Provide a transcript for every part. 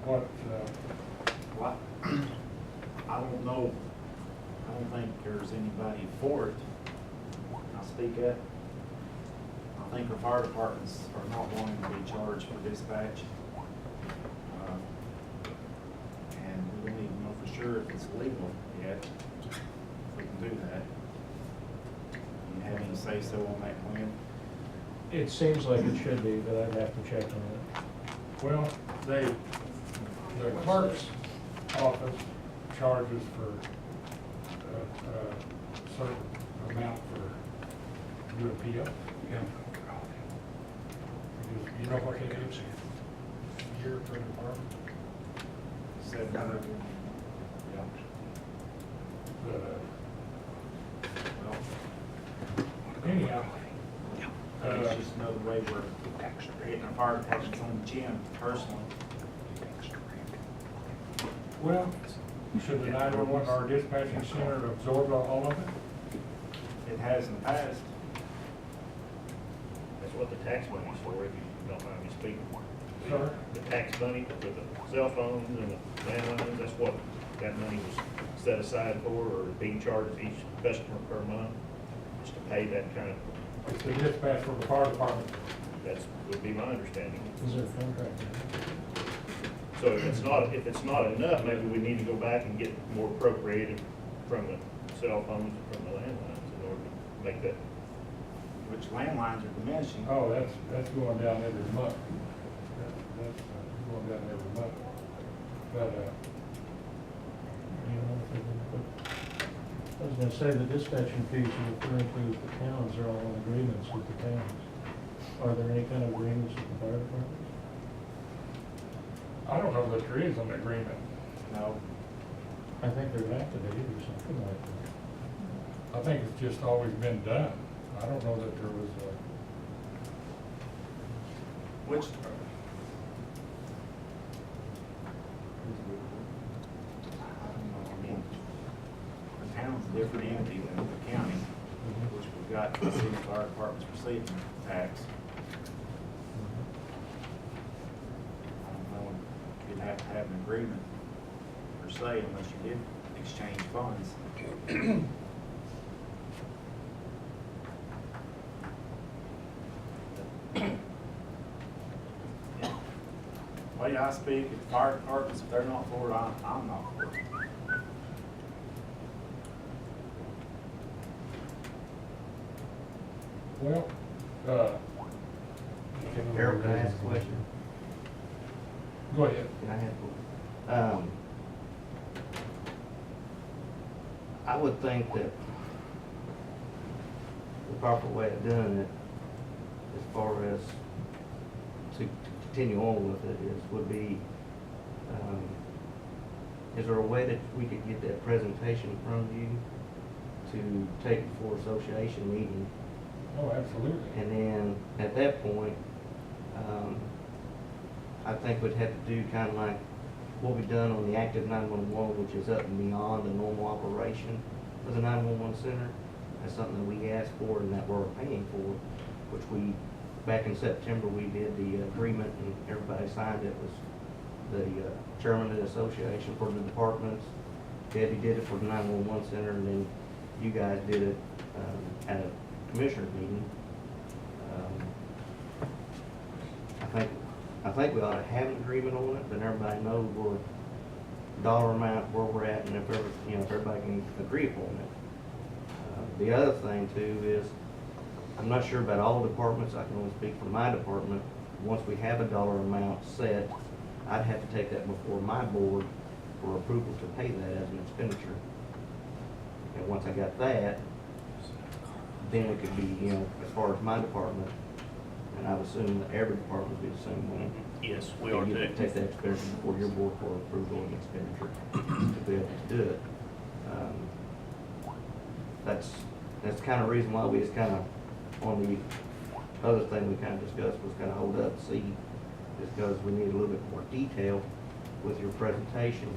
what, Well, I don't know, I don't think there's anybody for it. I'll speak up. I think our fire departments are not wanting to be charged for dispatch. And we don't even know for sure if it's legal yet, if we can do that. You have any say so on that, Glenn? It seems like it should be, but I'd have to check on it. well, the clerk's office charges for a certain amount for your appeal. Yeah. You know what it is? Year per department? 700. Yeah. But, Well, anyhow, I think it's just another way we're hitting our fire departments on the chin personally. well, should the 911 or dispatching center absorb all of it? It has in the past. That's what the tax money's for, if you don't mind me speaking. Sir? The tax money for the cell phones and the landlines, that's what that money was set aside for, or being charged each customer per month, just to pay that kind of, It's the dispatch for the fire department. that's, would be my understanding. Is there a contract? So if it's not enough, maybe we need to go back and get more appropriated from the cell phones and from the landlines in order to make that. Which landlines are diminishing. Oh, that's going down every month. That's going down every month. But, You know, if they can put- I was gonna say, the dispatching fees you're referring to with the towns are all in agreements with the towns. Are there any kind of agreements with the fire department? I don't know that there is an agreement. No, I think there have to be, or something like that. I think it's just always been done. I don't know that there was a, which. I don't know, I mean, the town's a different entity than the county, which we've got the city fire departments receiving tax. I don't know, you'd have to have an agreement per se unless you did exchange funds. Way I speak, if the fire departments, if they're not for it, I'm not for it. well, Harold, can I ask a question? go ahead. Can I have, I would think that the proper way of doing it, as far as to continue on with it, would be, is there a way that we could get that presentation from you to take before association meeting? Oh, absolutely. And then at that point, I think we'd have to do kind of like what we've done on the active 911, which is up and beyond the normal operation of the 911 center. That's something that we asked for and that we're paying for, which we, back in September, we did the agreement and everybody signed it. Was the chairman of the association for the departments. Debbie did it for the 911 center, and then you guys did it at a commissioner meeting. I think we ought to have an agreement on it, but everybody knows where dollar amount, where we're at, and if everybody can agree upon it. The other thing too is, I'm not sure about all departments. I can only speak for my department. Once we have a dollar amount set, I'd have to take that before my board for approval to pay that as an expenditure. And once I got that, then it could be, as far as my department, and I would assume that every department would be the same way. Yes, we that are you too. would take that expenditure before your board for approval of expenditure to be able to do it. That's kind of reason why we was kind of, on the other thing we kind of discussed was kind of hold up, see, is because we need a little bit more detail with your presentation.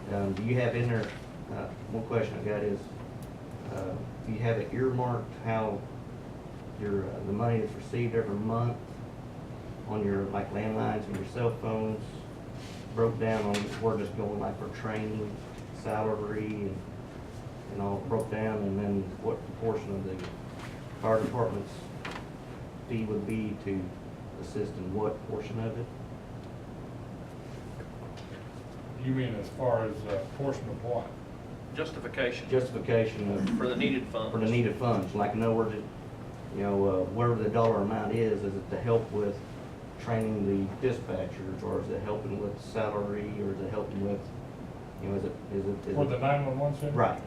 Do you have in there, one question I got is, do you have it earmarked how your, the money is received every month on your, like, landlines and your cell phones? broke down on, we're just going like for training, salary, and all broke down, and then what proportion of the fire department's fee would be to assist in what portion of it? You mean as far as portion of what? Justification Justification of, for the needed funds. for the needed funds, like in other words, whatever the dollar amount is it to help with training the dispatchers, or is it helping with salary, or is it helping with, is it? For the 911 center? Right.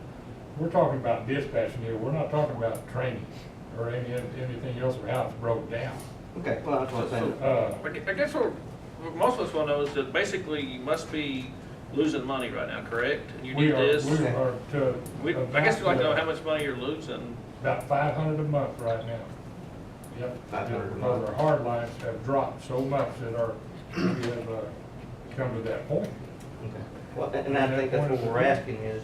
We're talking about dispatching here, we're not talking about training or anything else of how it's broke down. Okay, well, that's what I'm saying. I guess what most of us want to know is that basically you must be losing money right now, correct? And you We need are, this. we are to. I guess we'd like to know how much money you're losing. About 500 a month right now. Yep. 500 a Because month. our hard lines have dropped so much that we have come to that point. Okay. Well, and I think that's what we're asking is,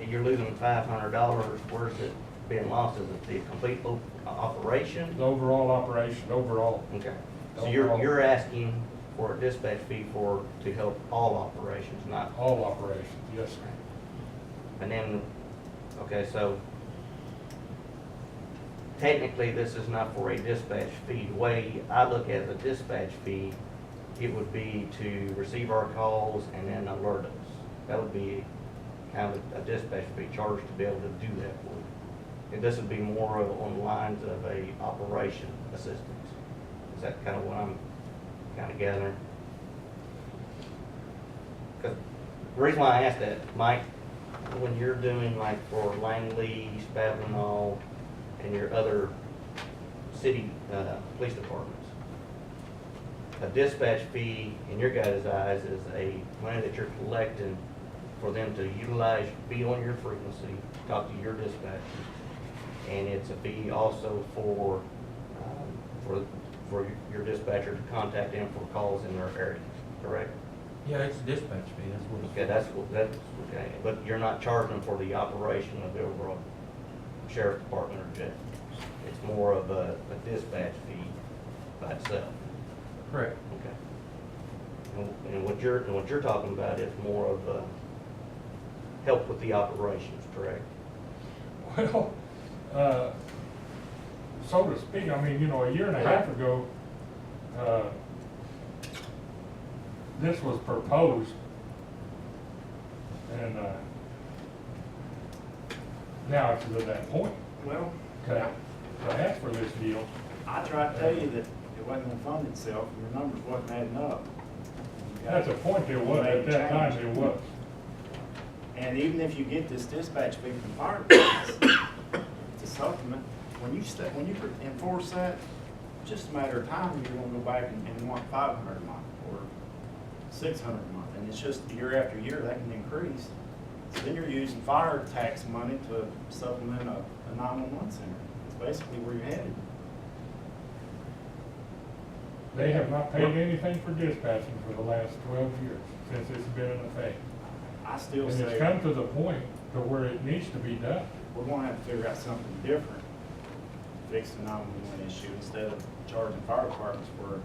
you're losing $500, where's it being lost? Is it the complete operation? The overall operation, overall, Okay. So Overall. you're asking for a dispatch fee to help all operations, not, all operations, yes, sir. and then, okay, so technically this is not for a dispatch fee. The way I look at the dispatch fee, it would be to receive our calls and then alert us. That would be kind of a dispatch fee charge to be able to do that for you. And this would be more on the lines of a operation assistance. Is that kind of what I'm kind of gathering? 'Cause the reason why I asked that, Mike, when you're doing like for Langley, Spavinall, and your other city police departments, a dispatch fee in your guys' eyes is a money that you're collecting for them to utilize, be on your frequency, talk to your dispatchers. And it's a fee also for your dispatcher to contact them for calls in their areas, correct? Yeah, it's a dispatch fee, that's what Okay, that's, okay, but you're not charging them for the operation of the overall sheriff department or jail. It's more of a dispatch fee by itself. correct. Okay. And what you're talking about is more of help with the operations, correct? Well, so to speak, I mean, a year and a half ago, this was proposed, and now it's to that point, Well, to ask for this deal. I tried to tell you that it wasn't gonna fund itself, your numbers wasn't adding up. That's a point there was, at that time it was. And even if you get this dispatch fee from fire departments, it's a supplement, when you enforce that, it's just a matter of time, you're gonna go back and want 500 a month, or 600 a month, and it's just year after year, that can increase. So then you're using fire tax money to supplement a 911 center, it's basically where you're headed. They have not paid anything for dispatching for the last 12 years, since it's been in effect. I still And it's say, come to the point to where it needs to be done. we're gonna have to figure out something different, fix the 911 issue, instead of charging fire departments for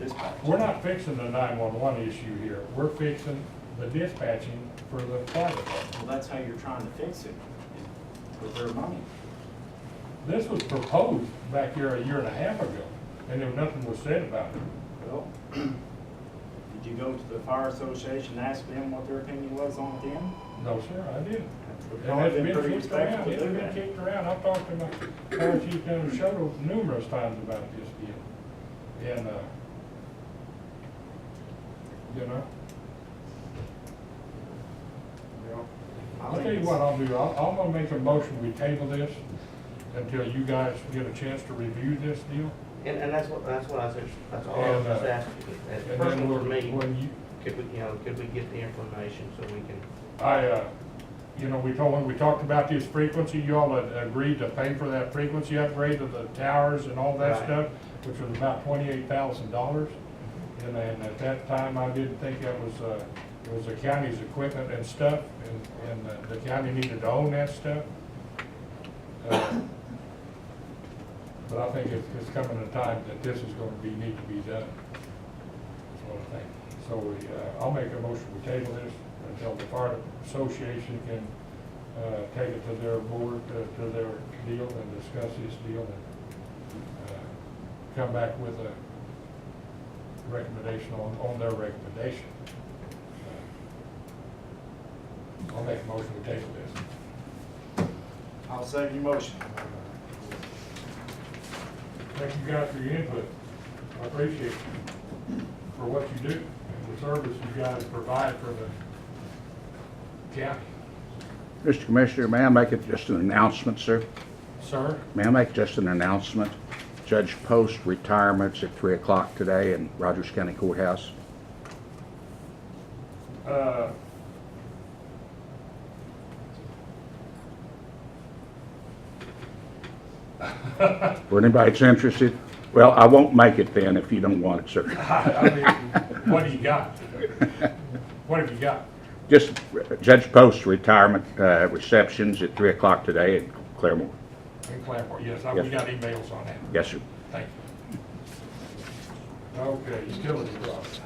dispatch. We're not fixing the 911 issue here, we're fixing the dispatching for the fire department. Well, that's how you're trying to fix it, is with their money. This was proposed back here a year and a half ago, and there nothing was said about it. Well, did you go to the fire association and ask them what their opinion was on it then? No, sir, I didn't. We've And probably it's been been pretty kicked around, respectful it's to do been that. kicked around, I've talked to my fire chief down in Shoto numerous times about this deal. And, I'll tell you what I'll do, I'm gonna make a motion, we table this until you guys get a chance to review this deal. And that's what I said, that's all I was just asking. As And then personal for me, when you, could we get the information so we can, when we talked about this frequency, you all had agreed to pay for that frequency upgrade of the towers and all that Right. stuff, which was about $28,000. And then at that time, I didn't think that was, it was the county's equipment and stuff, and the county needed to own that stuff. But I think it's coming a time that this is gonna need to be done. That's what I think. So I'll make a motion to table this until the fire association can take it to their board, to their deal and discuss this deal and come back with a recommendation on their recommendation. I'll make a motion to table this. I'll second your motion. Thank you guys for your input. I appreciate you for what you do and the service you guys provide for the county. Mr. Commissioner, may I make it just an announcement, sir? Sir? May I make just an announcement? Judge Post retirements at 3 o'clock today in Rogers County Courthouse. For anybody that's interested, well, I won't make it then if you don't want it, sir. I mean, what do you got? What have you got? Just Judge Post's retirement receptions at 3 o'clock today in Claremore. In Claremore, yes, Yes. we got emails on that. Yes, sir. Thank you. Okay, utility crossing.